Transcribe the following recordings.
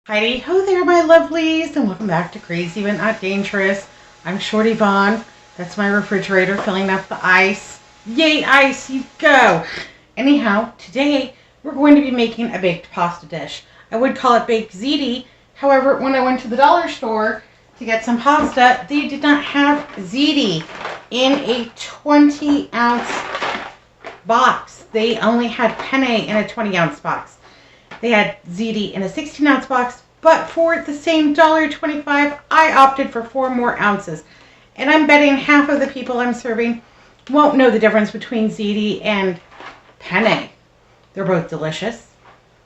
Heidi ho there, my lovelies, and welcome back to Crazy But Not Dangerous. I'm Shorty Vaughn. That's my refrigerator filling up the ice. Yay, ice, you go! Anyhow, today we're going to be making a baked pasta dish. I would call it baked ziti. However, when I went to the dollar store to get some pasta, they did not have ziti in a 20-ounce box. They only had penne in a 20-ounce box. They had ziti in a 16-ounce box, but for the same $1.25, I opted for 4 more ounces. And I'm betting half of the people I'm serving won't know the difference between ziti and penne. They're both delicious.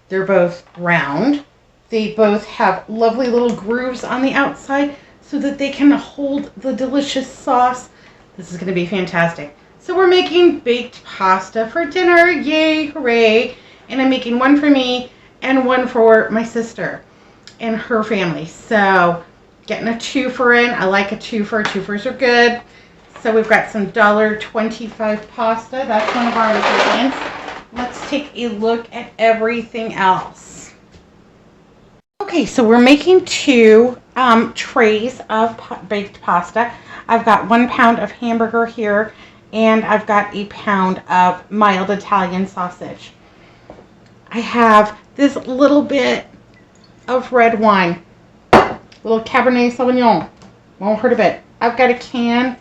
They're both round. They both have lovely little grooves on the outside so that they can hold the delicious sauce. This is going to be fantastic. So we're making baked pasta for dinner. Yay, hooray. And I'm making one for me and one for my sister and her family. So getting a twofer in. I like a twofer. Twofers are good. So we've got some $1.25 pasta. That's one of our ingredients. Let's take a look at everything else. Okay, so we're making 2 trays of baked pasta. I've got 1 pound of hamburger here, and I've got a pound of mild Italian sausage. I have this little bit of red wine, little Cabernet Sauvignon, won't hurt a bit. I've got a can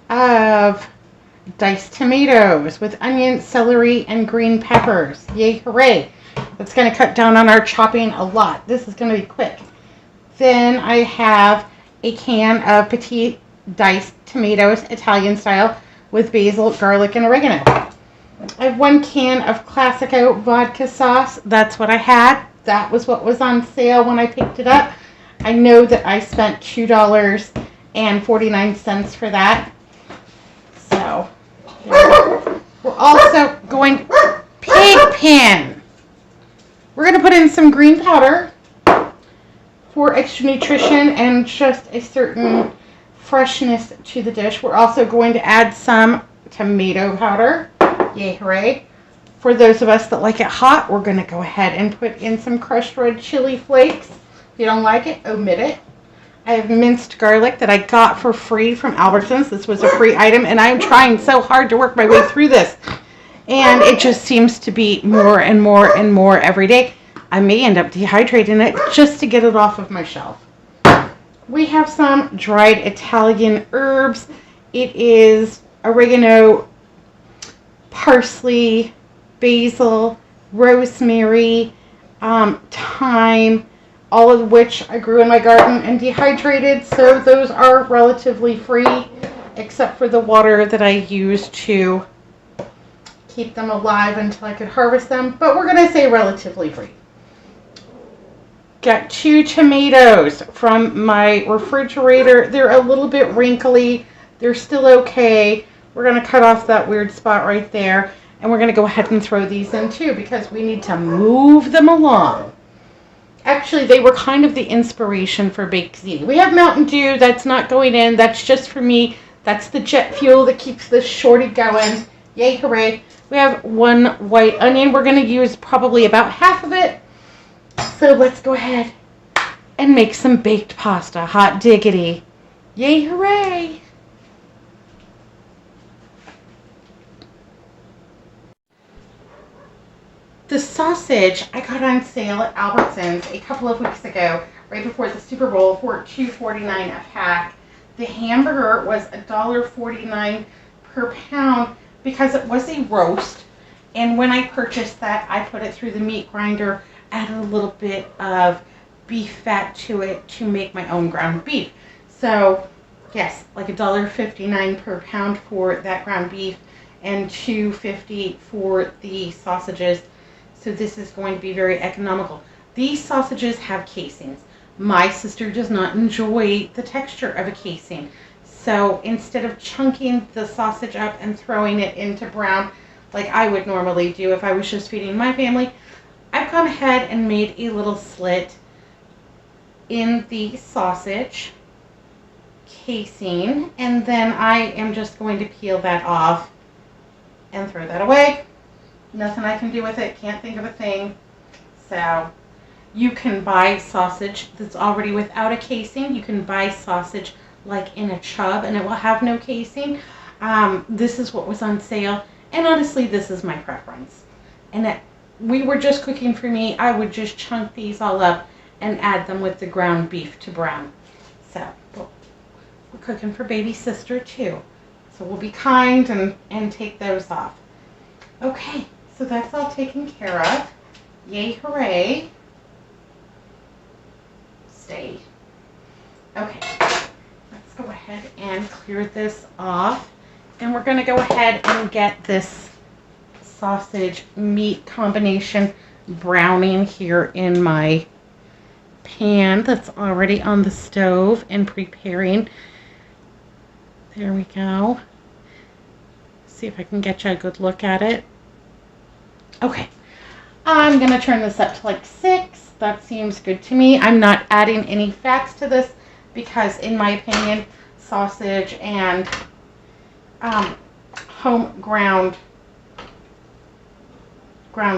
of diced tomatoes with onion, celery, and green peppers. Yay, hooray. That's going to cut down on our chopping a lot. This is going to be quick. Then I have a can of petite diced tomatoes, Italian style, with basil, garlic, and oregano. I have 1 can of Classico vodka sauce. That's what I had. That was what was on sale when I picked it up. I know that I spent $2.49 for that. So, we're also going pig pen. We're going to put in some green powder for extra nutrition and just a certain freshness to the dish. We're also going to add some tomato powder. Yay, hooray. For those of us that like it hot, we're going to go ahead and put in some crushed red chili flakes. If you don't like it, omit it. I have minced garlic that I got for free from Albertsons. This was a free item, and I'm trying so hard to work my way through this. And it just seems to be more and more and more every day. I may end up dehydrating it just to get it off of my shelf. We have some dried Italian herbs. It is oregano, parsley, basil, rosemary, thyme, all of which I grew in my garden and dehydrated, so those are relatively free, except for the water that I used to keep them alive until I could harvest them, but we're going to say relatively free. Got 2 tomatoes from my refrigerator. They're a little bit wrinkly. They're still okay. We're going to cut off that weird spot right there, and we're going to go ahead and throw these in too because we need to move them along. Actually, they were kind of the inspiration for baked ziti. We have Mountain Dew. That's not going in. That's just for me. That's the jet fuel that keeps this shorty going. Yay, hooray. We have 1 white onion. We're going to use probably about half of it. So let's go ahead and make some baked pasta. Hot diggity. Yay, hooray. The sausage I got on sale at Albertsons a couple of weeks ago, right before the Super Bowl, for $2.49 a pack. The hamburger was $1.49 per pound because it was a roast. And when I purchased that, I put it through the meat grinder, added a little bit of beef fat to it to make my own ground beef. So, yes, like $1.59 per pound for that ground beef and $2.50 for the sausages. So this is going to be very economical. These sausages have casings. My sister does not enjoy the texture of a casing. So instead of chunking the sausage up and throwing it into brown like I would normally do if I was just feeding my family, I've gone ahead and made a little slit in the sausage casing, and then I am just going to peel that off and throw that away. Nothing I can do with it. Can't think of a thing. So You can buy sausage that's already without a casing. You can buy sausage like in a chub and it will have no casing. This is what was on sale. And honestly, this is my preference. And we were just cooking for me. I would just chunk these all up and add them with the ground beef to brown. So we're cooking for baby sister too. So we'll be kind and take those off. Okay, so that's all taken care of. Yay, hooray. Stay. Okay, let's go ahead and clear this off. And we're going to go ahead and get this sausage meat combination browning here in my pan that's already on the stove and preparing. There we go. See if I can get you a good look at it. Okay, I'm going to turn this up to like 6. That seems good to me. I'm not adding any fats to this because, in my opinion, sausage and home ground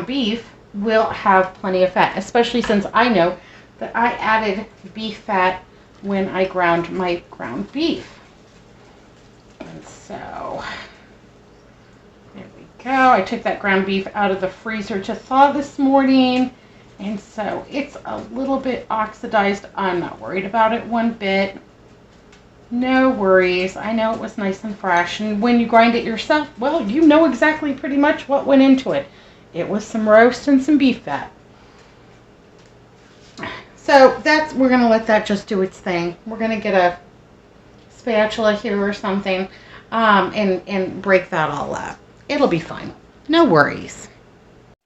beef will have plenty of fat, especially since I know that I added beef fat when I ground my ground beef. And so, there we go. I took that ground beef out of the freezer to thaw this morning. And so it's a little bit oxidized. I'm not worried about it one bit. No worries. I know it was nice and fresh. And when you grind it yourself, well, you know exactly pretty much what went into it. It was some roast and some beef fat. So we're going to let that just do its thing. We're going to get a spatula here or something and break that all up. It'll be fine. No worries.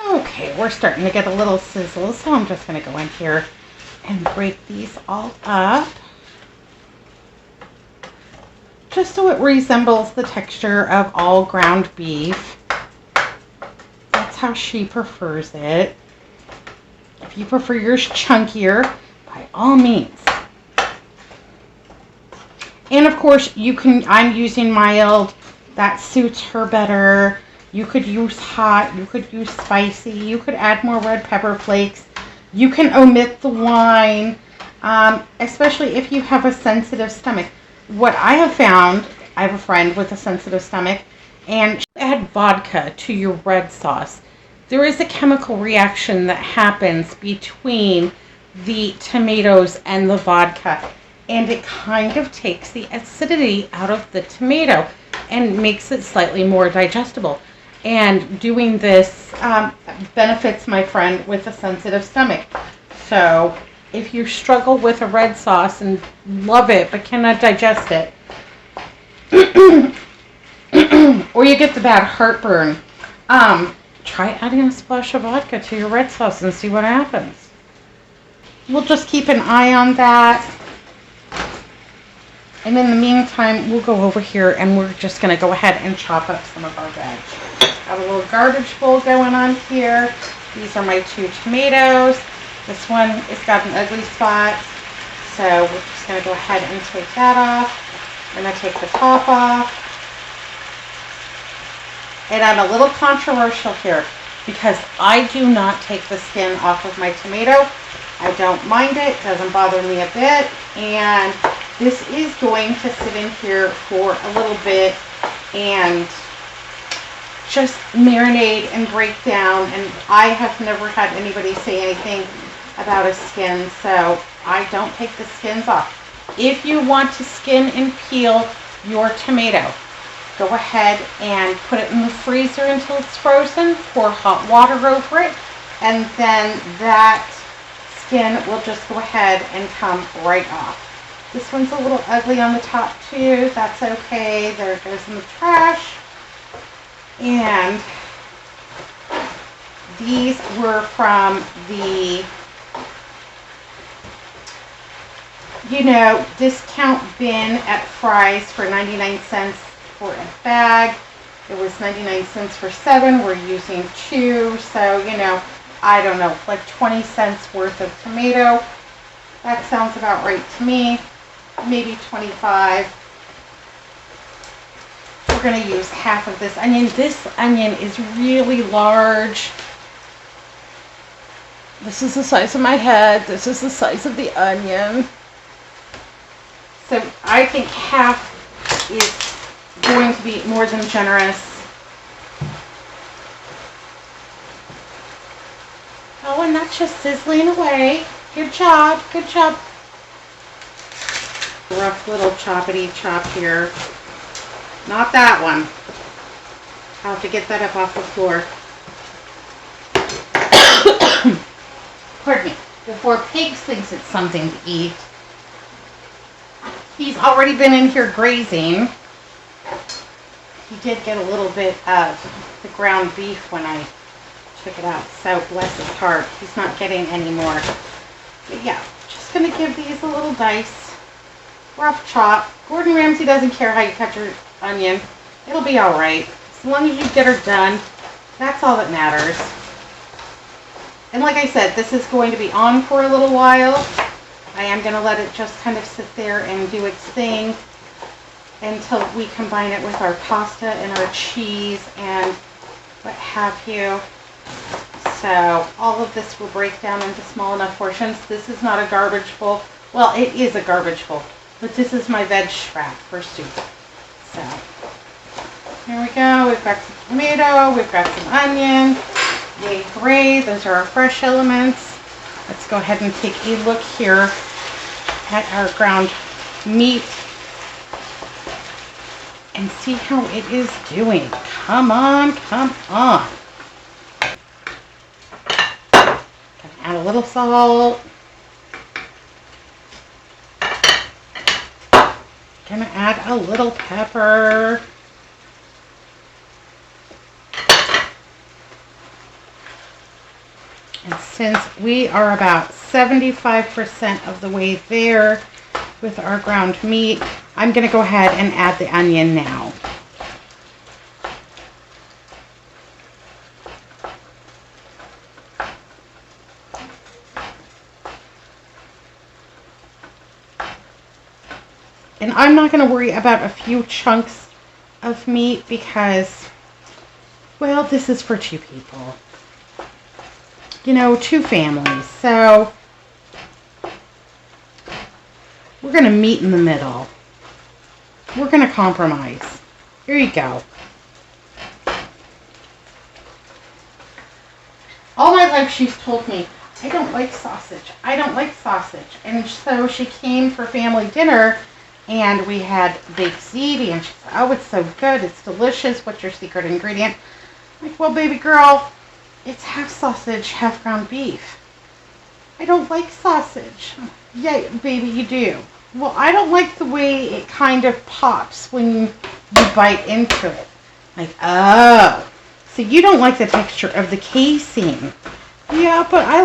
Okay, we're starting to get a little sizzle, so I'm just going to go in here and break these all up. Just so it resembles the texture of all ground beef. That's how she prefers it. If you prefer yours chunkier, by all means. And of course, I'm using mild. That suits her better. You could use hot, you could use spicy, you could add more red pepper flakes. You can omit the wine, especially if you have a sensitive stomach. What I have found, I have a friend with a sensitive stomach, and she add vodka to your red sauce. There is a chemical reaction that happens between the tomatoes and the vodka, and it kind of takes the acidity out of the tomato and makes it slightly more digestible. And doing this benefits my friend with a sensitive stomach. So if you struggle with a red sauce and love it but cannot digest it, or you get the bad heartburn, try adding a splash of vodka to your red sauce and see what happens. We'll just keep an eye on that. And in the meantime, we'll go over here and we're just going to go ahead and chop up some of our veg. I have a little garbage bowl going on here. These are my 2 tomatoes. This one has got an ugly spot. So we're just going to go ahead and take that off. I'm going to take the top off. And I'm a little controversial here because I do not take the skin off of my tomato. I don't mind it. It doesn't bother me a bit. And this is going to sit in here for a little bit and just marinate and break down. And I have never had anybody say anything about a skin, so I don't take the skins off. If you want to skin and peel your tomato, go ahead and put it in the freezer until it's frozen. Pour hot water over it, and then that skin will just go ahead and come right off. This one's a little ugly on the top too. That's okay. There it goes in the trash. And these were from the, discount bin at Fry's for 99 cents for a bag. It was 99 cents for 7. We're using 2. So, I don't know, like 20 cents worth of tomato. That sounds about right to me. Maybe 25. We're going to use half of this onion. This onion is really large. This is the size of my head. This is the size of the onion. So I think half is going to be more than generous. Oh, and that's just sizzling away. Good job, good job. Rough little choppity chop here. Not that one. I'll have to get that up off the floor. Pardon me. Before Pigs thinks it's something to eat. He's already been in here grazing. He did get a little bit of the ground beef when I took it out. So bless his heart. He's not getting any more. But yeah, just going to give these a little dice. Rough chop. Gordon Ramsay doesn't care how you cut your onion. It'll be alright. As long as you get her done, that's all that matters. And like I said, this is going to be on for a little while. I am going to let it just kind of sit there and do its thing until we combine it with our pasta and our cheese and what have you. So all of this will break down into small enough portions. This is not a garbage bowl. Well, it is a garbage bowl, but this is my veg wrap for soup. So here we go. We've got some tomato. We've got some onion. Yay, hooray. Those are our fresh elements. Let's go ahead and take a look here at our ground meat and see how it is doing. Come on, come on. Gonna add a little salt. Gonna add a little pepper. And since we are about 75% of the way there with our ground meat, I'm going to go ahead and add the onion now. And I'm not going to worry about a few chunks of meat because, well, this is for two people. You know, two families. So we're going to meet in the middle. We're going to compromise. Here you go. All my life she's told me, I don't like sausage. I don't like sausage. And so she came for family dinner and we had baked ziti and she said, oh, it's so good. It's delicious. What's your secret ingredient? I'm like, well, baby girl, it's half sausage, half ground beef. I don't like sausage. Yeah, baby, you do. Well, I don't like the way it kind of pops when you bite into it. Like, oh. So you don't like the texture of the casing. Yeah, but I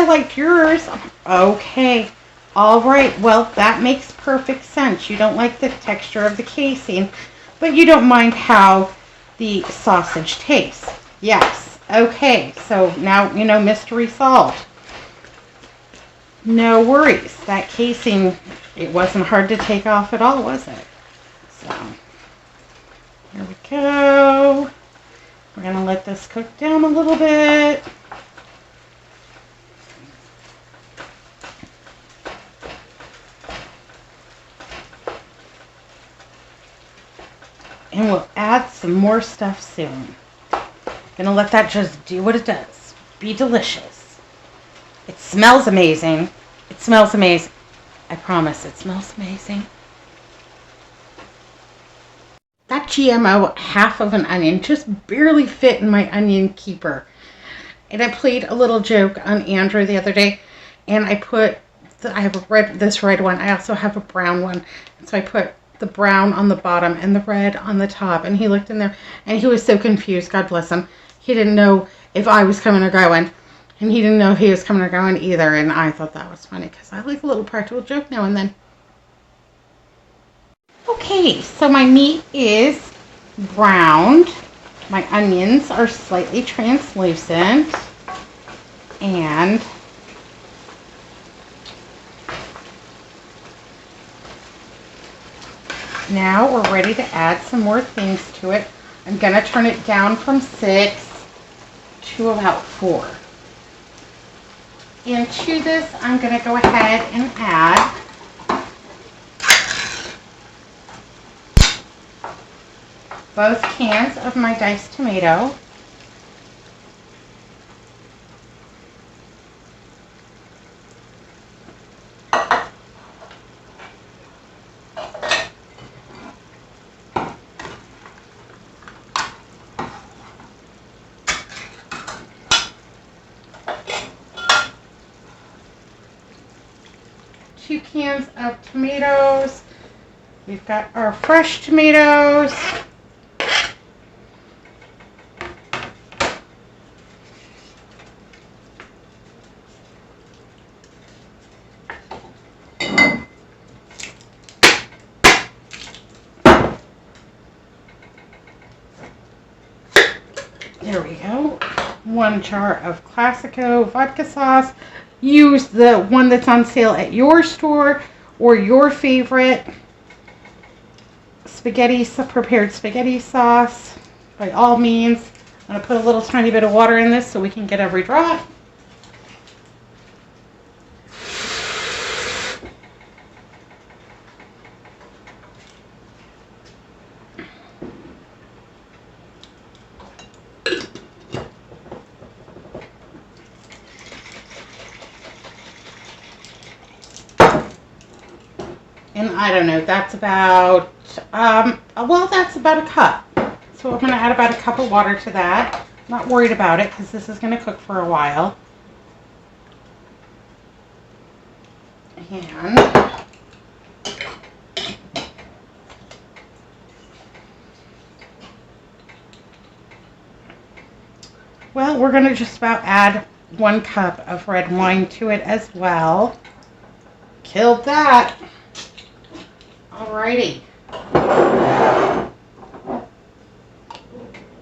like yours. Okay. All right. Well, that makes perfect sense. You don't like the texture of the casing, but you don't mind how the sausage tastes. Yes. Okay, so now, you know, mystery solved. No worries. That casing, it wasn't hard to take off at all, was it? So, here we go. We're going to let this cook down a little bit. And we'll add some more stuff soon. Gonna let that just do what it does. Be delicious. It smells amazing. It smells amazing. I promise it smells amazing. That GMO half of an onion just barely fit in my onion keeper. And I played a little joke on Andrew the other day and I put, I have this red one. I also have a brown one. And so I put the brown on the bottom and the red on the top. And he looked in there and he was so confused. God bless him. He didn't know if I was coming or going. And he didn't know if he was coming or going either. And I thought that was funny because I like a little practical joke now and then. Okay, so my meat is browned. My onions are slightly translucent. And now we're ready to add some more things to it. I'm going to turn it down from 6 to about 4. And to this, I'm going to go ahead and add both cans of my diced tomato. 2 cans of tomatoes. We've got our fresh tomatoes. There we go. 1 jar of Classico vodka sauce. Use the one that's on sale at your store or your favorite prepared spaghetti sauce. By all means, I'm going to put a little tiny bit of water in this so we can get every drop. And I don't know, that's about, that's about a cup. So I'm going to add about a cup of water to that. I'm not worried about it because this is going to cook for a while. And well, we're going to just about add 1 cup of red wine to it as well. Killed that. Alrighty.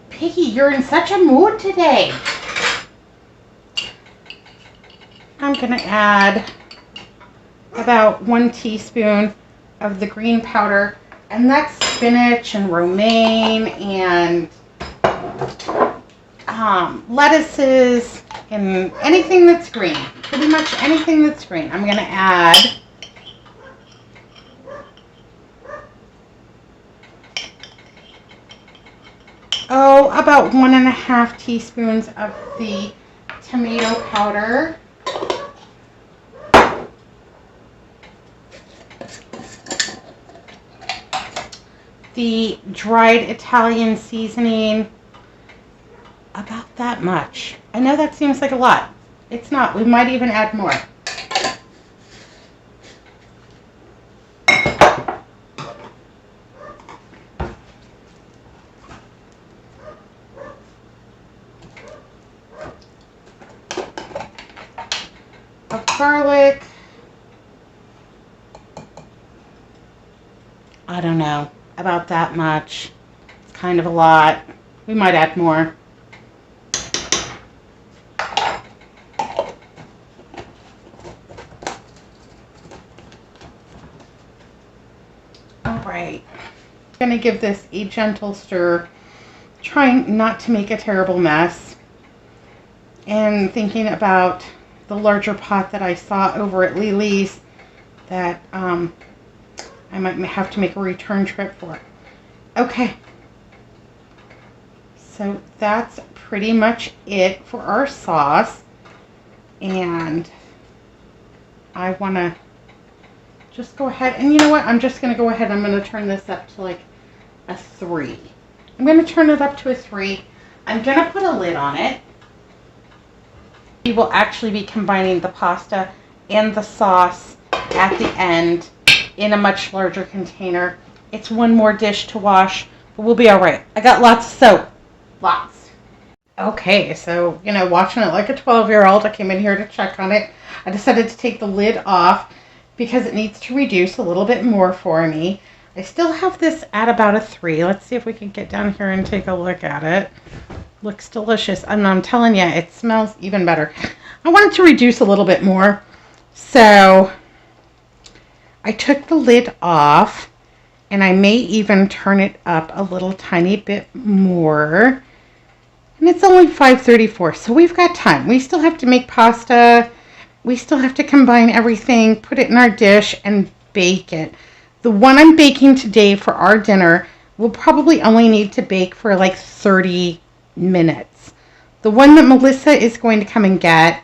Piggy, you're in such a mood today. I'm going to add about 1 teaspoon of the green powder, and that's spinach and romaine and lettuces and anything that's green. Pretty much anything that's green. I'm going to add about 1.5 teaspoons of the tomato powder. The dried Italian seasoning, about that much. I know that seems like a lot. It's not. We might even add more. Of garlic. I don't know. About that much. It's kind of a lot. We might add more. Alright. I'm going to give this a gentle stir, trying not to make a terrible mess. And thinking about the larger pot that I saw over at Lily's that I might have to make a return trip for. Okay. So that's pretty much it for our sauce. And I want to just go ahead. And you know what? I'm just going to go ahead. I'm going to turn this up to like a 3. I'm going to turn it up to a 3. I'm going to put a lid on it. We will actually be combining the pasta and the sauce at the end in a much larger container. It's 1 more dish to wash, but we'll be all right. I got lots of soap. Lots. Okay, so, watching it like a 12-year-old, I came in here to check on it. I decided to take the lid off because it needs to reduce a little bit more for me. I still have this at about a 3. Let's see if we can get down here and take a look at it. Looks delicious. I'm telling you, it smells even better. I wanted to reduce a little bit more, so I took the lid off, and I may even turn it up a little tiny bit more. And it's only 5:34, so we've got time. We still have to make pasta we still have to combine everything, put it in our dish, and bake it. The one I'm baking today for our dinner will probably only need to bake for like 30 minutes. The one that Melissa is going to come and get,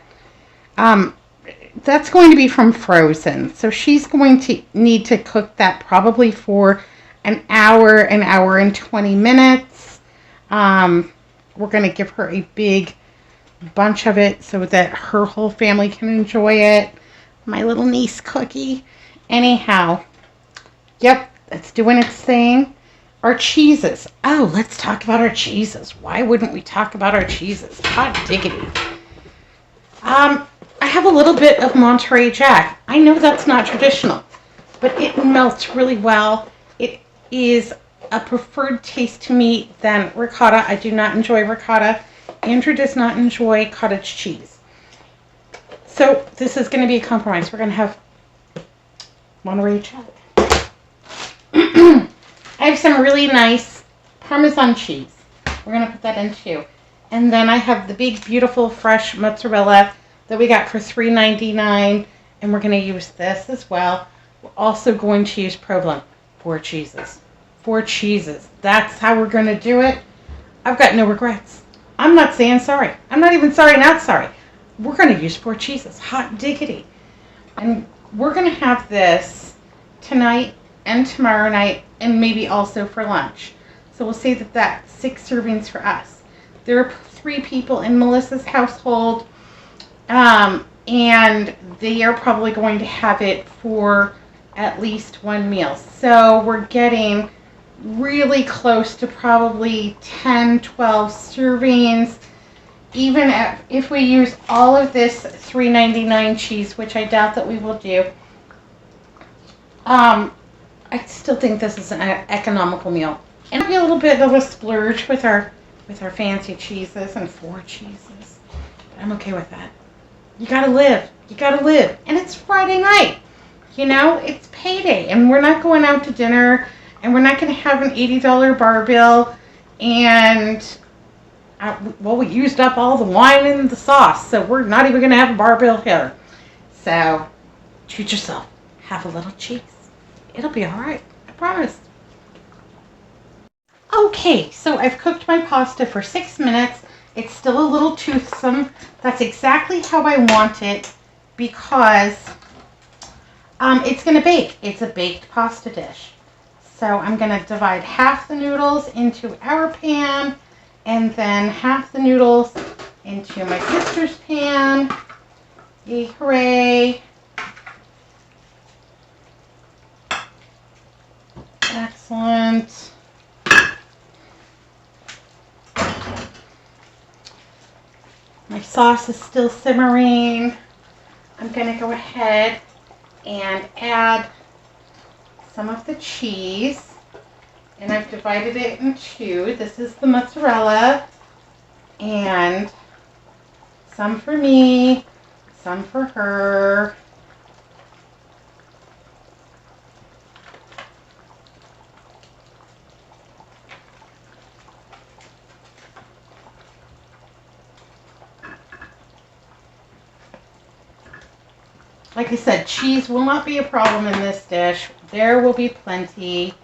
that's going to be from frozen. So she's going to need to cook that probably for an hour and 20 minutes. We're going to give her a big bunch of it so that her whole family can enjoy it. My little niece cookie. Anyhow, yep, it's doing its thing. Our cheeses. Oh, let's talk about our cheeses. Why wouldn't we talk about our cheeses? Hot diggity. I have a little bit of Monterey Jack. I know that's not traditional, but it melts really well. It is a preferred taste to me than ricotta. I do not enjoy ricotta. Andrew does not enjoy cottage cheese. So this is going to be a compromise. We're going to have Monterey Jack. I have some really nice Parmesan cheese. We're going to put that in too. And then I have the big, beautiful, fresh mozzarella that we got for $3.99. And we're going to use this as well. We're also going to use provolone. 4 cheeses. 4 cheeses. That's how we're going to do it. I've got no regrets. I'm not saying sorry. I'm not even sorry, not sorry. We're going to use 4 cheeses. Hot diggity. And we're going to have this tonight and tomorrow night and maybe also for lunch. So we'll say that that's 6 servings for us. There are 3 people in Melissa's household, and they are probably going to have it for at least 1 meal. So we're getting really close to probably 10, 12 servings. Even if we use all of this $3.99 cheese, which I doubt that we will do, I still think this is an economical meal. And it'll be a little bit of a splurge with our fancy cheeses and 4 cheeses. I'm okay with that. You gotta live. You gotta live. And it's Friday night. You know, it's payday. And we're not going out to dinner. And we're not going to have an $80 bar bill. And, well, we used up all the wine and the sauce. So we're not even going to have a bar bill here. So, treat yourself. Have a little cheese. It'll be all right. I promise. Okay, so I've cooked my pasta for 6 minutes. It's still a little toothsome. That's exactly how I want it because it's going to bake. It's a baked pasta dish. So I'm going to divide half the noodles into our pan and then half the noodles into my sister's pan. Yay, hooray. Excellent. My sauce is still simmering. I'm going to go ahead and add some of the cheese. And I've divided it in 2. This is the mozzarella. And some for me, some for her. Like I said, cheese will not be a problem in this dish. There will be plenty.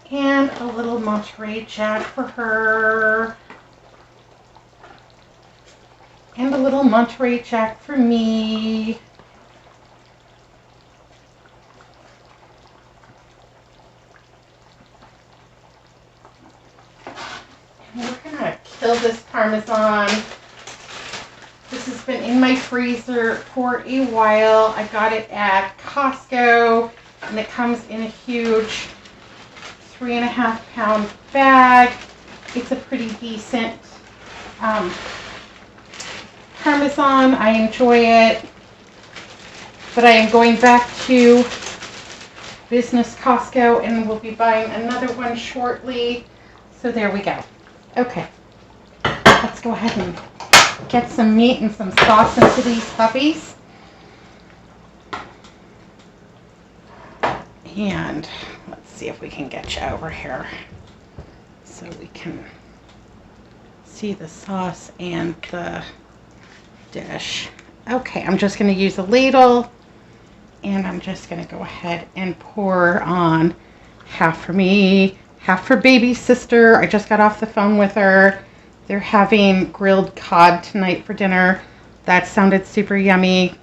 And a little Monterey Jack for her. And a little Monterey Jack for me. And we're going to kill this Parmesan. This has been in my freezer for a while. I got it at Costco, and it comes in a huge 3.5 pound bag. It's a pretty decent Parmesan. I enjoy it, but I am going back to business Costco, and we'll be buying another one shortly. So there we go. Okay, let's go ahead and get some meat and some sauce into these puppies. And let's see if we can get you over here so we can see the sauce and the dish. Okay, I'm just going to use a ladle, and I'm just going to go ahead and pour on half for me, half for baby sister. I just got off the phone with her. They're having grilled cod tonight for dinner. That sounded super yummy.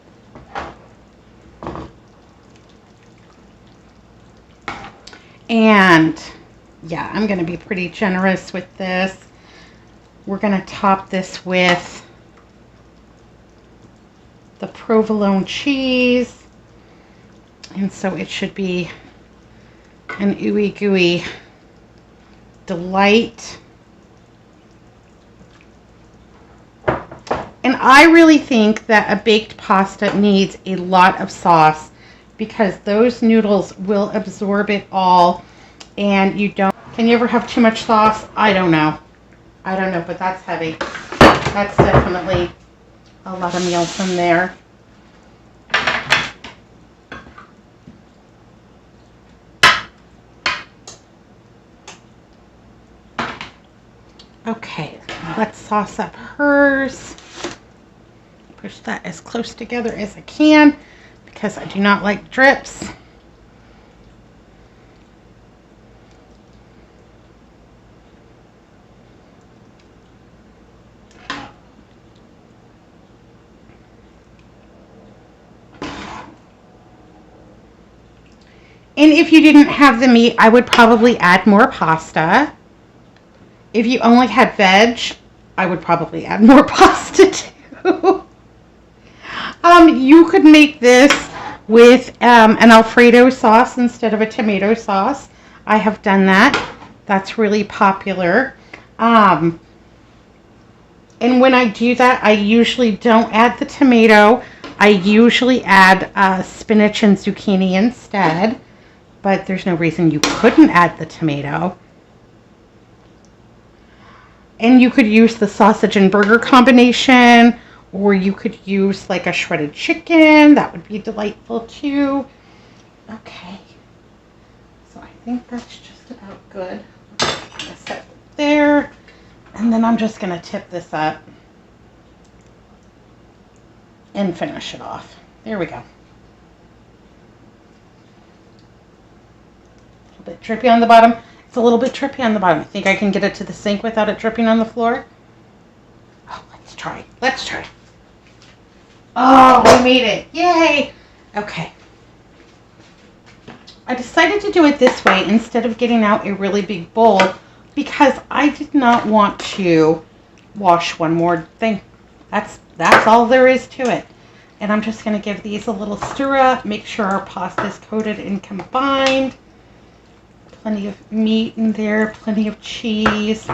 And yeah, I'm going to be pretty generous with this. We're going to top this with the provolone cheese. And so it should be an ooey gooey delight. And I really think that a baked pasta needs a lot of sauce because those noodles will absorb it all, and you don't. Can you ever have too much sauce? I don't know, but that's heavy. That's definitely a lot of meal from there. Okay, let's sauce up hers. Push that as close together as I can because I do not like drips. And if you didn't have the meat, I would probably add more pasta. If you only had veg, I would probably add more pasta too. You could make this with an Alfredo sauce instead of a tomato sauce. I have done that. That's really popular. And when I do that, I usually don't add the tomato. I usually add spinach and zucchini instead. But there's no reason you couldn't add the tomato. And you could use the sausage and burger combination, or you could use like a shredded chicken. That would be delightful too. Okay, so I think that's just about good. I'm gonna set it there, and then I'm just gonna tip this up and finish it off. There we go. A little bit drippy on the bottom. It's a little bit drippy on the bottom. I think I can get it to the sink without it dripping on the floor. Oh, let's try. Let's try. Oh, we made it. Yay. Okay. I decided to do it this way instead of getting out a really big bowl because I did not want to wash one more thing. That's all there is to it. And I'm just going to give these a little stir up, make sure our pasta is coated and combined. Plenty of meat in there, plenty of cheese,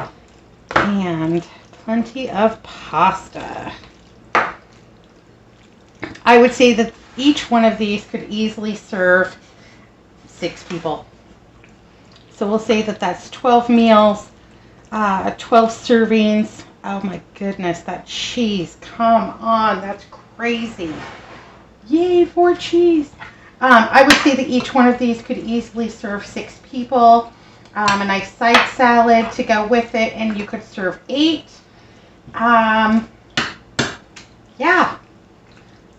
and plenty of pasta. I would say that each one of these could easily serve 6 people. So we'll say that that's 12 meals, 12 servings. Oh my goodness, that cheese, come on, that's crazy. Yay for cheese. I would say that each one of these could easily serve 6 people. A nice side salad to go with it, and you could serve 8. Yeah,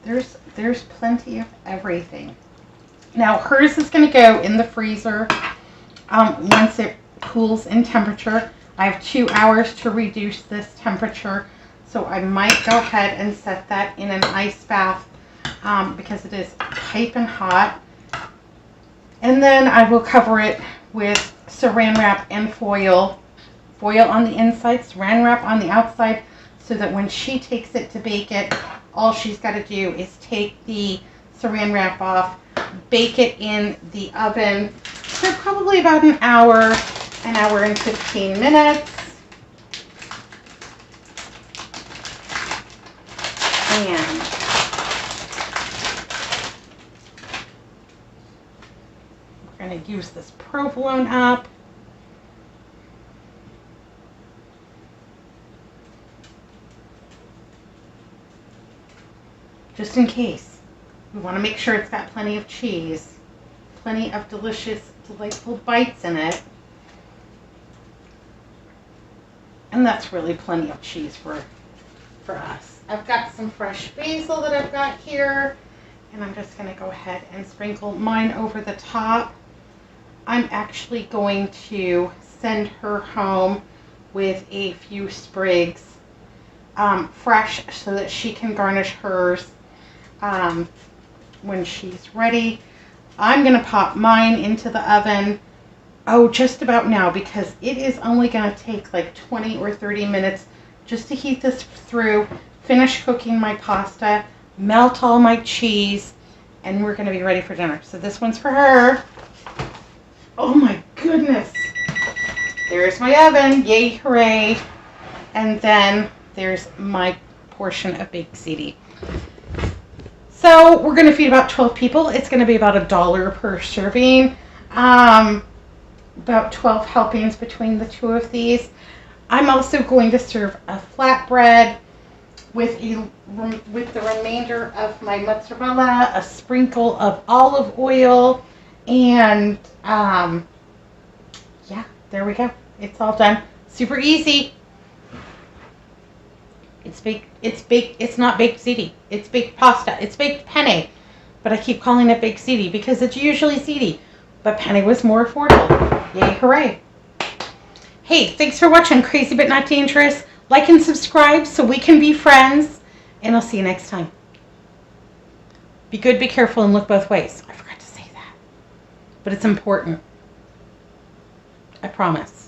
there's plenty of everything. Now hers is going to go in the freezer once it cools in temperature. I have 2 hours to reduce this temperature, so I might go ahead and set that in an ice bath because it is piping hot. And then I will cover it with saran wrap and foil. Foil on the inside, saran wrap on the outside, so that when she takes it to bake it, all she's got to do is take the saran wrap off, bake it in the oven for probably about an hour and 15 minutes. And we're going to use this provolone up. Just in case. We want to make sure it's got plenty of cheese, plenty of delicious, delightful bites in it. And And that's really plenty of cheese for us. I've got some fresh basil that I've got here. And I'm just going to go ahead and sprinkle mine over the top. I'm actually going to send her home with a few sprigs fresh so that she can garnish hers when she's ready. I'm going to pop mine into the oven, just about now, because it is only going to take like 20 or 30 minutes just to heat this through, finish cooking my pasta, melt all my cheese, and we're going to be ready for dinner. So this one's for her. Oh my goodness. There's my oven. Yay, hooray. And then there's my portion of baked ziti. So we're going to feed about 12 people. It's going to be about $1 per serving. About 12 helpings between the two of these. I'm also going to serve a flatbread with the remainder of my mozzarella, a sprinkle of olive oil, and yeah, there we go. It's all done. Super easy. It's baked. It's not baked ziti. It's baked pasta. It's baked penne. But I keep calling it baked ziti because it's usually ziti. But penne was more affordable. Yay, hooray. Hey, thanks for watching Crazy But Not Dangerous. Like and subscribe so we can be friends. And I'll see you next time. Be good, be careful, and look both ways. I forgot to say that. But it's important. I promise.